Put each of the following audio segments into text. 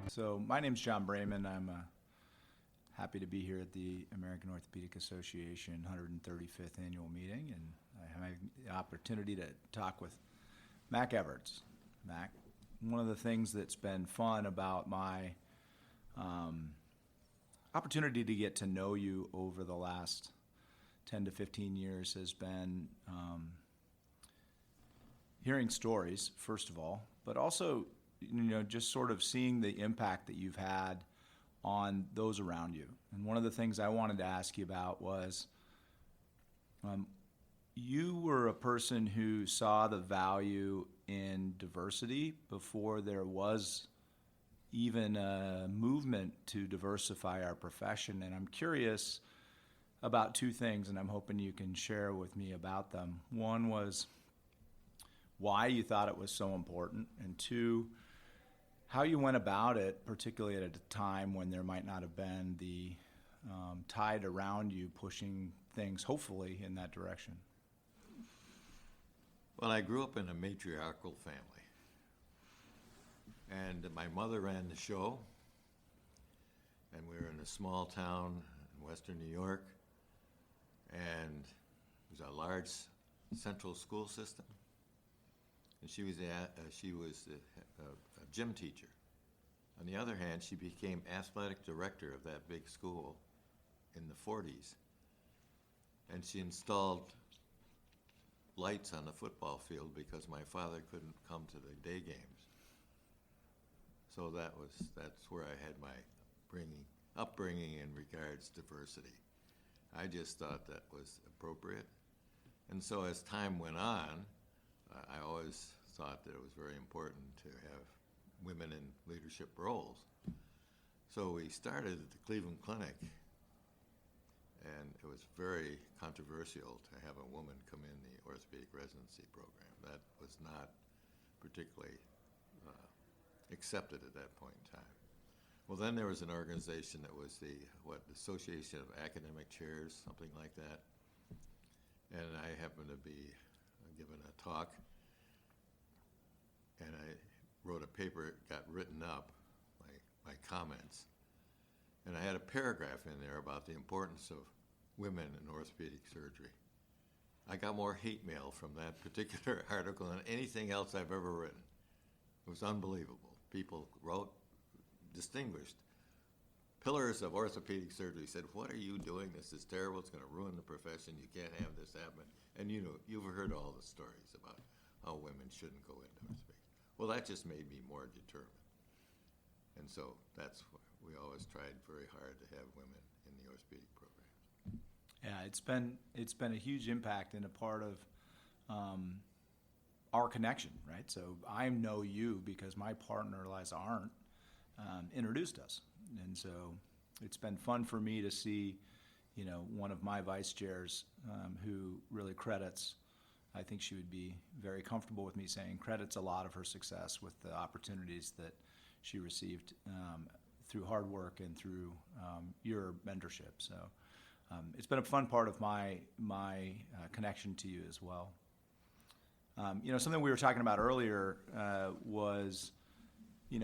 So my name's John Braman. I'm happy to be here at the American Orthopaedic Association 135th annual meeting, and I have the opportunity to talk with Mac Evarts. Mac, one of the things that's been fun about my opportunity to get to know you over the last 10 to 15 years has been hearing stories, first of all, but also just sort of seeing the impact that you've had on those around you. And one of the things I wanted to ask you about was you were a person who saw the value in diversity before there was even a movement to diversify our profession. And I'm curious about two things, and I'm hoping you can share with me about them. One was why you thought it was so important, and two, how you went about it, particularly at a time when there might not have been the tide around you pushing things, hopefully, in that direction. Well, I grew up in a matriarchal family. And my mother ran the show, and we were in a small town in western New York, and it was a large central school system. And she was a gym teacher. On the other hand, she became athletic director of that big school in the 40s. And she installed lights on the football field because my father couldn't come to the day games. So that's where I had my upbringing in regards to diversity. I just thought that was appropriate. And so as time went on, I always thought that it was very important to have women in leadership roles. So we started at the Cleveland Clinic, and it was very controversial to have a woman come in the orthopedic residency program. That was not particularly accepted at that point in time. Well, then there was an organization that was the Association of Academic Chairs, something like that. And I happened to be given a talk, and I wrote a paper, it got written up, my comments. And I had a paragraph in there about the importance of women in orthopedic surgery. I got more hate mail from that particular article than anything else I've ever written. It was unbelievable. People wrote, distinguished pillars of orthopedic surgery, said, "What are you doing? This is terrible. It's going to ruin the profession. You can't have this happen." And you've heard all the stories about how women shouldn't go into orthopedics. Well, that just made me more determined. And so that's why we always tried very hard to have women in the orthopedic programs. Yeah, it's been a huge impact and a part of our connection, right? So I know you because my partner, Liza Arndt, introduced us. And so it's been fun for me to see, one of my vice chairs who really credits, I think she would be very comfortable with me saying, credits a lot of her success with the opportunities that she received through hard work and through your mentorship. So it's been a fun part of my connection to you as well. Something we were talking about earlier was,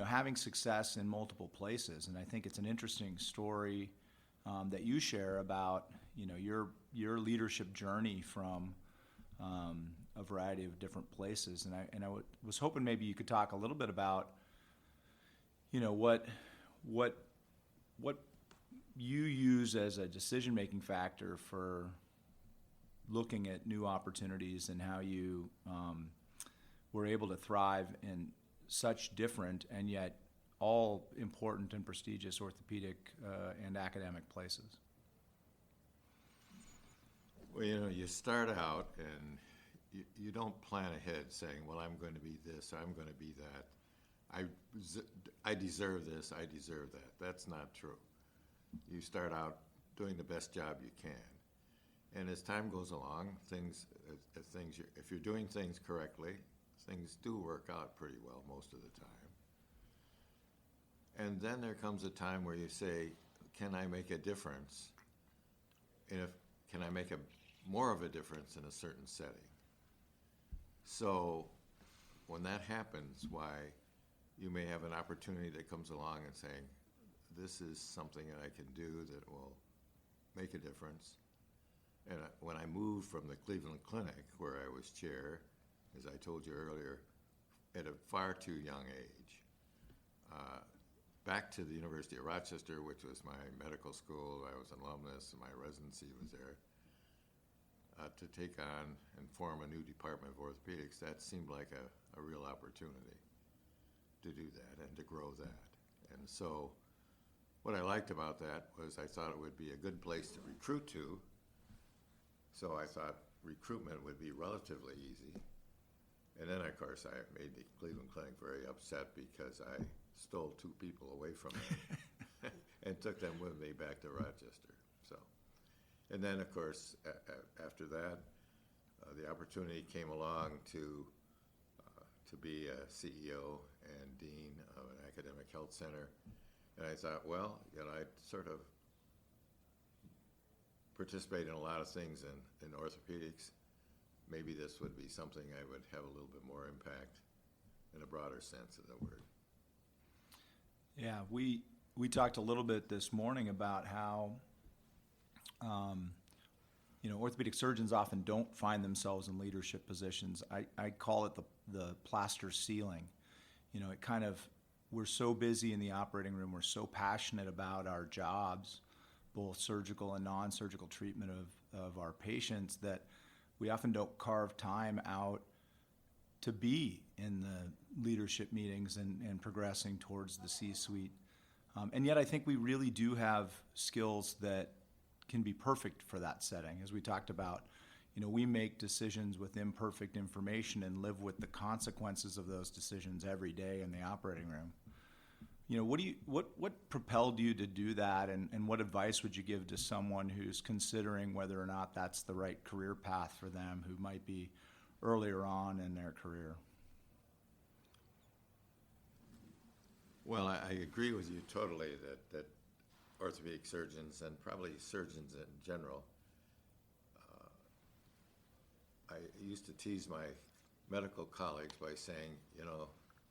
having success in multiple places. And I think it's an interesting story that you share about, your leadership journey from a variety of different places. And I was hoping maybe you could talk a little bit about, what you use as a decision-making factor for looking at new opportunities and how you were able to thrive in such different and yet all important and prestigious orthopedic and academic places. Well, you start out and you don't plan ahead saying, well, I'm going to be this, I'm going to be that. I deserve this, I deserve that. That's not true. You start out doing the best job you can. And as time goes along, if you're doing things correctly, things do work out pretty well most of the time. And then there comes a time where you say, can I make a difference? And can I make more of a difference in a certain setting? So when that happens, why you may have an opportunity that comes along and saying, this is something that I can do that will make a difference. And when I moved from the Cleveland Clinic, where I was chair, as I told you earlier, at a far too young age, back to the University of Rochester, which was my medical school, I was an alumnus, and my residency was there, to take on and form a new department of orthopedics, that seemed like a real opportunity to do that and to grow that. And so what I liked about that was I thought it would be a good place to recruit to. So I thought recruitment would be relatively easy. And then, of course, I made the Cleveland Clinic very upset because I stole 2 people away from them and took them with me back to Rochester. So, and then, of course, after that, the opportunity came along to be a CEO and dean of an academic health center. And I thought, well, I sort of participate in a lot of things in orthopedics. Maybe this would be something I would have a little bit more impact in a broader sense of the word. Yeah, we talked a little bit this morning about how orthopedic surgeons often don't find themselves in leadership positions. I call it the plaster ceiling. It kind of, we're so busy in the operating room, we're so passionate about our jobs, both surgical and non-surgical treatment of our patients, that we often don't carve time out to be in the leadership meetings and progressing towards the C-suite. And yet I think we really do have skills that can be perfect for that setting. As we talked about, we make decisions with imperfect information and live with the consequences of those decisions every day in the operating room. What propelled you to do that, and what advice would you give to someone who's considering whether or not that's the right career path for them, who might be earlier on in their career? Well, I agree with you totally that orthopedic surgeons, and probably surgeons in general, I used to tease my medical colleagues by saying,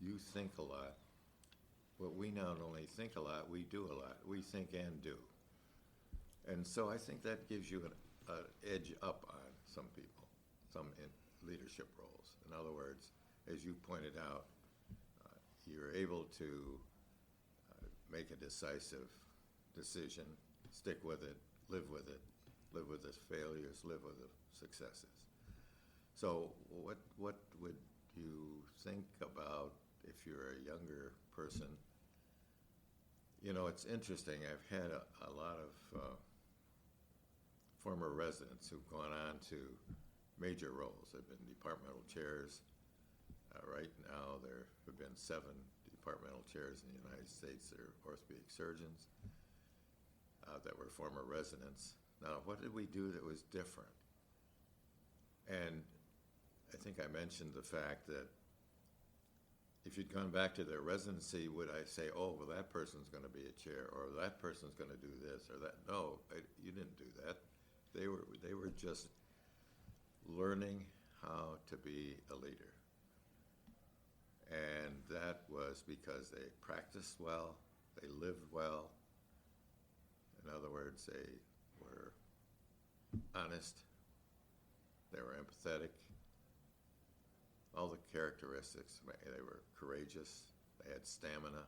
you think a lot. But we not only think a lot, we do a lot. We think and do. And so I think that gives you an edge up on some people, some in leadership roles. In other words, as you pointed out, you're able to make a decisive decision, stick with it, live with the failures, live with the successes. So what would you think about if you're a younger person? It's interesting. I've had a lot of former residents who've gone on to major roles. They've been departmental chairs. Right now, there have been 7 departmental chairs in the United States that are orthopedic surgeons that were former residents. Now, what did we do that was different? And I think I mentioned the fact that if you'd gone back to their residency, would I say, oh, well, that person's going to be a chair, or that person's going to do this or that? No, you didn't do that. They were just learning how to be a leader. And that was because they practiced well, they lived well. In other words, they were honest, they were empathetic, all the characteristics. They were courageous, they had stamina.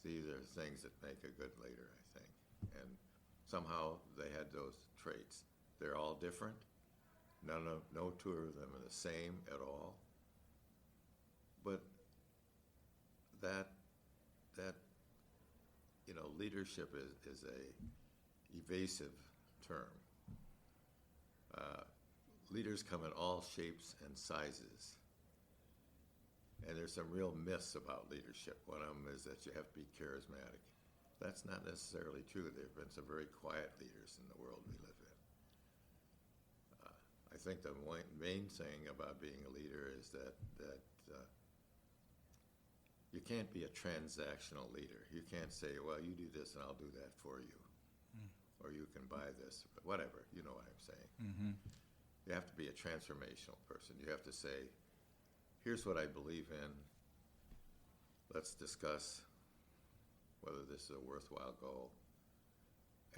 These are things that make a good leader, I think. And somehow they had those traits. They're all different. No 2 of them are the same at all. But that leadership is a evasive term. Leaders come in all shapes and sizes. And there's some real myths about leadership. One of them is that you have to be charismatic. That's not necessarily true. There have been some very quiet leaders in the world we live in. I think the main thing about being a leader is that you can't be a transactional leader. You can't say, well, you do this and I'll do that for you. Or you can buy this, but whatever, you know what I'm saying. Mm-hmm. You have to be a transformational person. You have to say, here's what I believe in. let's discuss whether this is a worthwhile goal.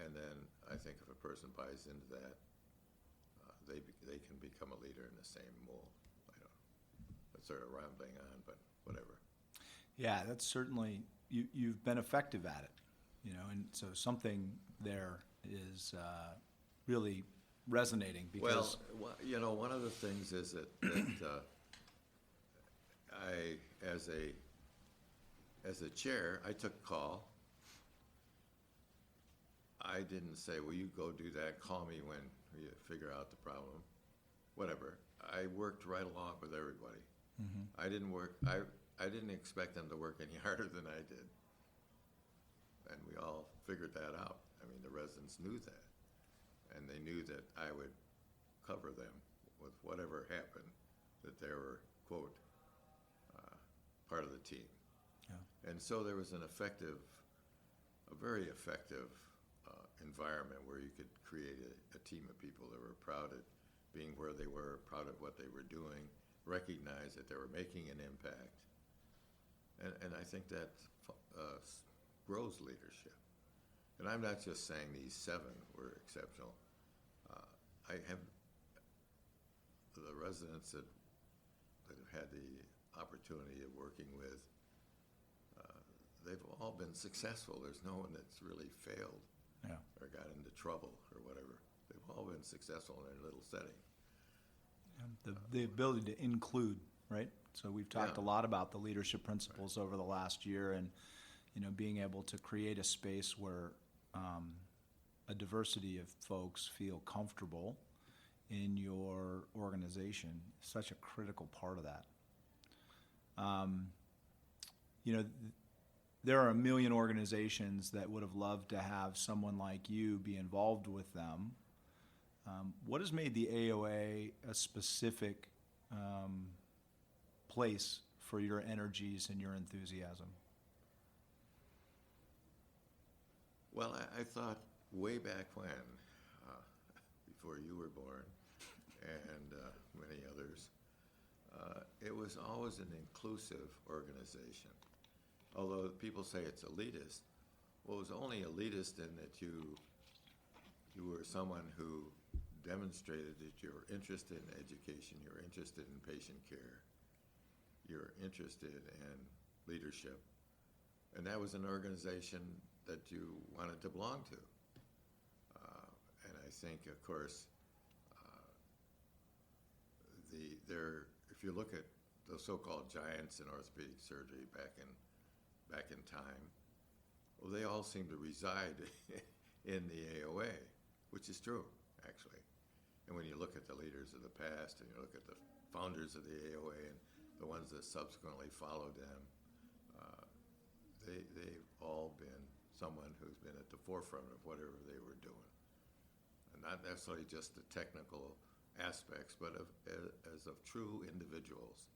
And then I think if a person buys into that, they can become a leader in the same mold. I don't, that's sort of rambling on, but whatever. Yeah, that's certainly, you've been effective at it, you know, and so something there is really resonating because. Well, you know, one of the things is that I, as a chair, I took a call. I didn't say, well, you go do that, call me when you figure out the problem, whatever. I worked right along with everybody. Mm-hmm. I didn't expect them to work any harder than I did. And we all figured that out. I mean, the residents knew that. And they knew that I would cover them with whatever happened, that they were, quote, part of the team. Yeah. And so there was a very effective environment where you could create a team of people that were proud of being where they were, proud of what they were doing, recognize that they were making an impact. And I think that grows leadership. And I'm not just saying these 7 were exceptional. I have the residents that have had the opportunity of working with, they've all been successful. There's no one that's really failed. Yeah. Or got into trouble or whatever. They've all been successful in their little setting. The ability to include, right? So we've talked a lot about the leadership principles over the last year, and you know, being able to create a space where a diversity of folks feel comfortable in your organization is such a critical part of that. You know, there are a million organizations that would have loved to have someone like you be involved with them. What has made the AOA a specific place for your energies and your enthusiasm? Well, I thought way back when, before you were born, and many others, it was always an inclusive organization. Although people say it's elitist, well, it was only elitist in that you were someone who demonstrated that you're interested in education, you're interested in patient care, you're interested in leadership, and that was an organization that you wanted to belong to. And I think, of course, if you look at the so-called giants in orthopedic surgery back in time, well, they all seem to reside in the AOA, which is true, actually. And when you look at the leaders of the past and you look at the founders of the AOA and the ones that subsequently followed them, they've all been someone who's been at the forefront of whatever they were doing. And not necessarily just the technical aspects, but as of true individuals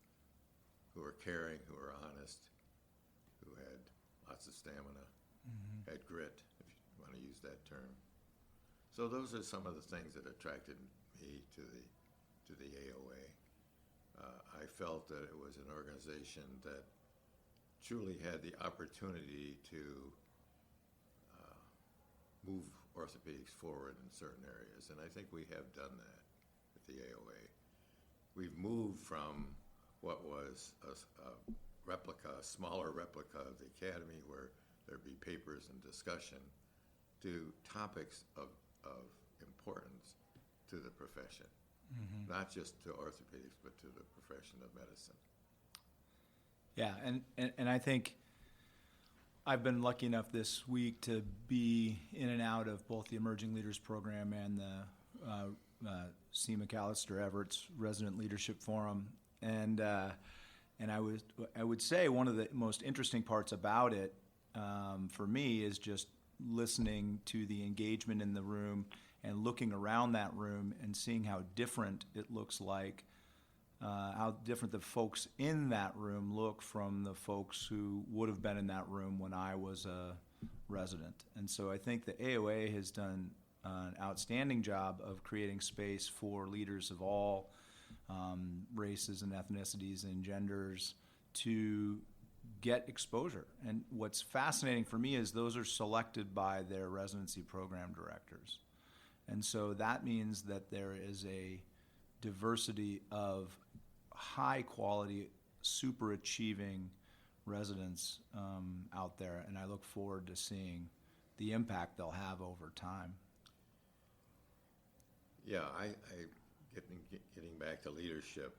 who are caring, who are honest, who had lots of stamina, had grit, if you want to use that term. So those are some of the things that attracted me to the AOA. I felt that it was an organization that truly had the opportunity to move orthopedics forward in certain areas, and I think we have done that at the AOA. We've moved from what was a smaller replica of the academy where there'd be papers and discussion, to topics of importance to the profession, not just to orthopedics, but to the profession of medicine. Yeah, and I think I've been lucky enough this week to be in and out of both the Emerging Leaders Program and the C. McCollister Evarts Resident Leadership Forum, and I would say one of the most interesting parts about it for me is just listening to the engagement in the room and looking around that room and seeing how different it looks like, how different the folks in that room look from the folks who would have been in that room when I was a resident. And so I think the AOA has done an outstanding job of creating space for leaders of all races and ethnicities and genders to get exposure. And what's fascinating for me is those are selected by their residency program directors. And so that means that there is a diversity of high quality, super achieving residents out there, and I look forward to seeing the impact they'll have over time. Yeah, getting back to leadership,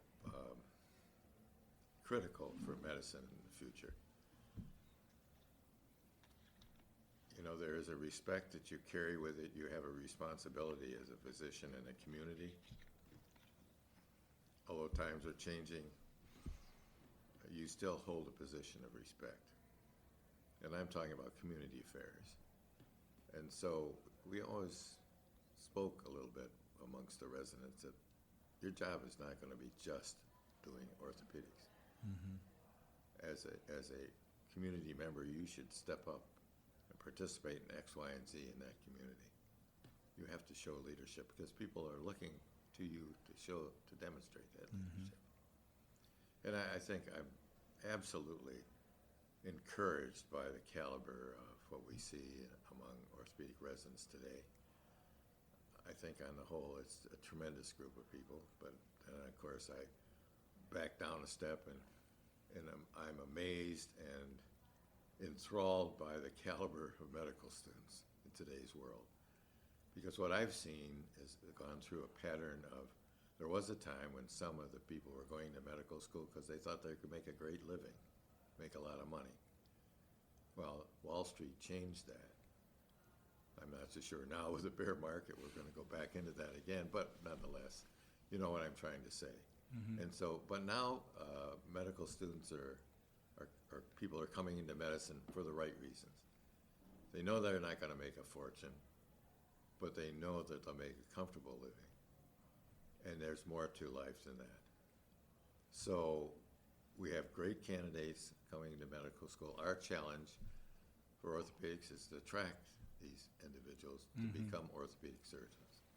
critical for medicine in the future. You know, there is a respect that you carry with it. You have a responsibility as a physician in a community. Although times are changing, you still hold a position of respect. And I'm talking about community affairs. And so we always spoke a little bit amongst the residents that your job is not going to be just doing orthopedics. Mm-hmm. As a community member, you should step up and participate in X, Y, and Z in that community. You have to show leadership because people are looking to you to demonstrate that leadership. And I think I'm absolutely encouraged by the caliber of what we see among orthopedic residents today. I think on the whole it's a tremendous group of people, but then of course I back down a step and I'm amazed and enthralled by the caliber of medical students in today's world. Because what I've seen is gone through a pattern of, there was a time when some of the people were going to medical school because they thought they could make a great living, make a lot of money. Well, Wall Street changed that. I'm not so sure now with the bear market we're going to go back into that again, but nonetheless, you know what I'm trying to say. Mm-hmm. And so, but now medical students are people are coming into medicine for the right reasons. They know they're not going to make a fortune, but they know that they'll make a comfortable living. And there's more to life than that. So we have great candidates coming into medical school. Our challenge for orthopedics is to attract these individuals to become orthopedic surgeons.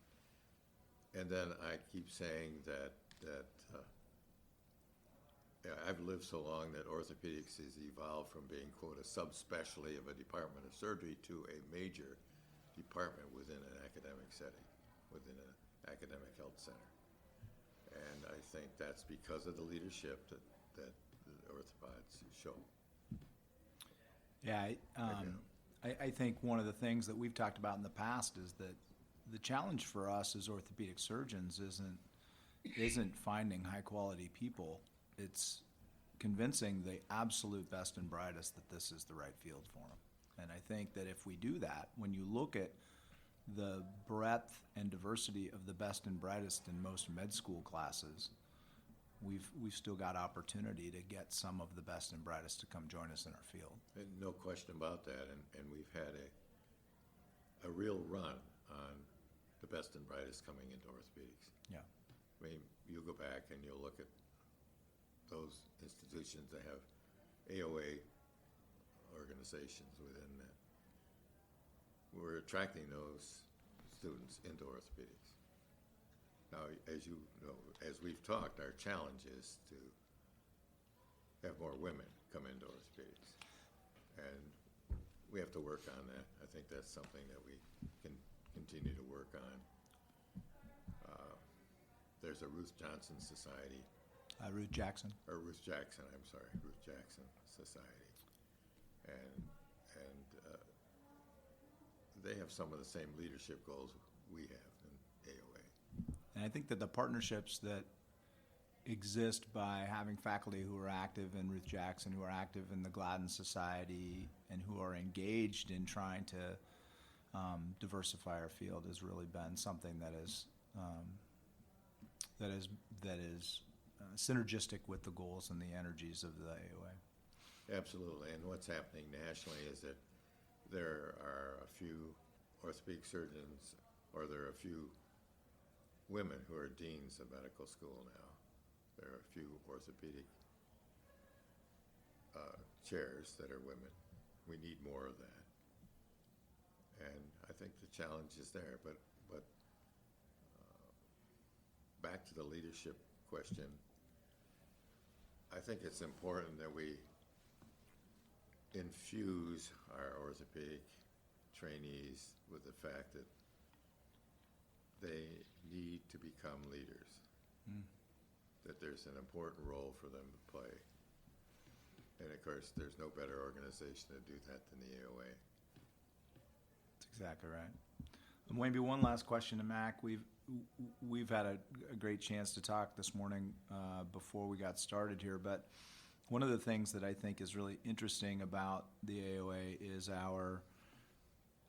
And then I keep saying that I've lived so long that orthopedics has evolved from being, quote, a subspecialty of a department of surgery to a major department within an academic setting, within an academic health center. And I think that's because of the leadership that the orthopods show. Yeah, I think one of the things that we've talked about in the past is that the challenge for us as orthopedic surgeons isn't finding high quality people. It's convincing the absolute best and brightest that this is the right field for them. And I think that if we do that, when you look at the breadth and diversity of the best and brightest in most med school classes, we've still got opportunity to get some of the best and brightest to come join us in our field. And no question about that. And we've had a real run on the best and brightest coming into orthopedics. Yeah. I mean, you go back and you'll look at those institutions that have AOA organizations within that. We're attracting those students into orthopedics. Now, as you know, as we've talked, our challenge is to have more women come into orthopedics. And we have to work on that. I think that's something that we can continue to work on. There's a Ruth Jackson Society. Ruth Jackson. Or Ruth Jackson, I'm sorry, Ruth Jackson Society. And they have some of the same leadership goals we have in AOA. And I think that the partnerships that exist by having faculty who are active in Ruth Jackson, who are active in the Gladden Society, and who are engaged in trying to diversify our field has really been something that is synergistic with the goals and the energies of the AOA. Absolutely, and what's happening nationally is that there are a few orthopedic surgeons, or there are a few women who are deans of medical school now. There are a few orthopedic chairs that are women. We need more of that. And I think the challenge is there, but back to the leadership question, I think it's important that we infuse our orthopedic trainees with the fact that they need to become leaders, that there's an important role for them to play. And of course, there's no better organization to do that than the AOA. That's exactly right. And maybe one last question to Mac. We've had a great chance to talk this morning before we got started here, but one of the things that I think is really interesting about the AOA is our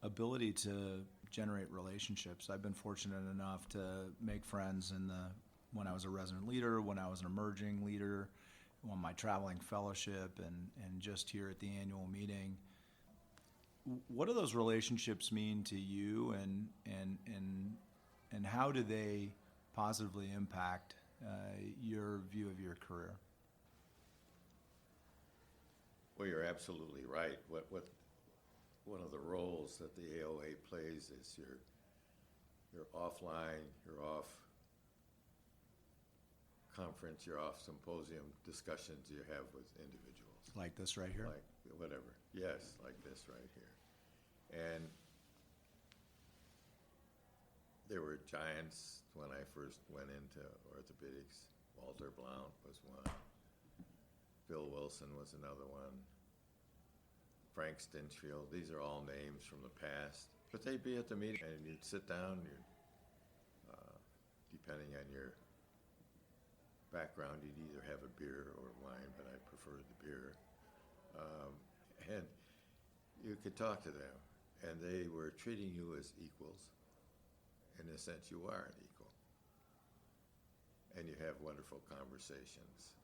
ability to generate relationships. I've been fortunate enough to make friends when I was a resident leader, when I was an emerging leader, on my traveling fellowship, and just here at the annual meeting. What do those relationships mean to you, and how do they positively impact your view of your career? Well, you're absolutely right. What one of the roles that the AOA plays is you're offline, you're off conference, you're off symposium discussions you have with individuals. Like this right here? Like whatever. Yes, like this right here. And there were giants when I first went into orthopedics. Walter Blount was one. Bill Wilson was another one. Frank Stinchfield. These are all names from the past. But they'd be at the meeting, and you'd sit down, depending on your background, you'd either have a beer or wine, but I preferred the beer. And you could talk to them, and they were treating you as equals. In a sense, you are an equal. And you have wonderful conversations.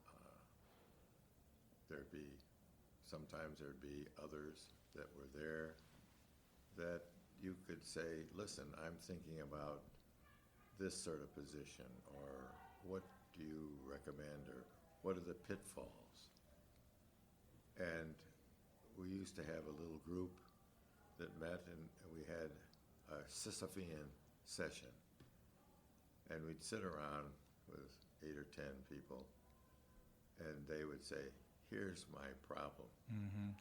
Sometimes there'd be others that were there that you could say, listen, I'm thinking about this sort of position, or what do you recommend, or what are the pitfalls? And we used to have a little group that met, and we had a Sisyphean session. And we'd sit around with 8 or 10 people, and they would say, here's my problem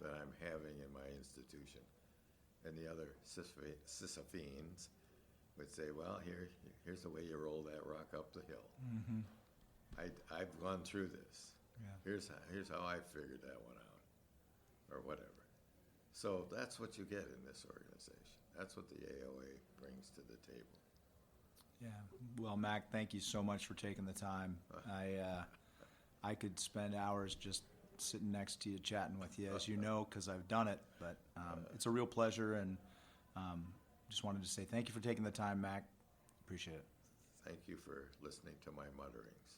that I'm having in my institution. And the other Sisypheans would say, well, here's the way you roll that rock up the hill. I've gone through this. Yeah. Here's how I figured that one out, or whatever. So that's what you get in this organization. That's what the AOA brings to the table. Yeah. Well, Mac, thank you so much for taking the time. I could spend hours just sitting next to you chatting with you, as you know, because I've done it. But it's a real pleasure, and just wanted to say thank you for taking the time, Mac. Appreciate it. Thank you for listening to my mutterings.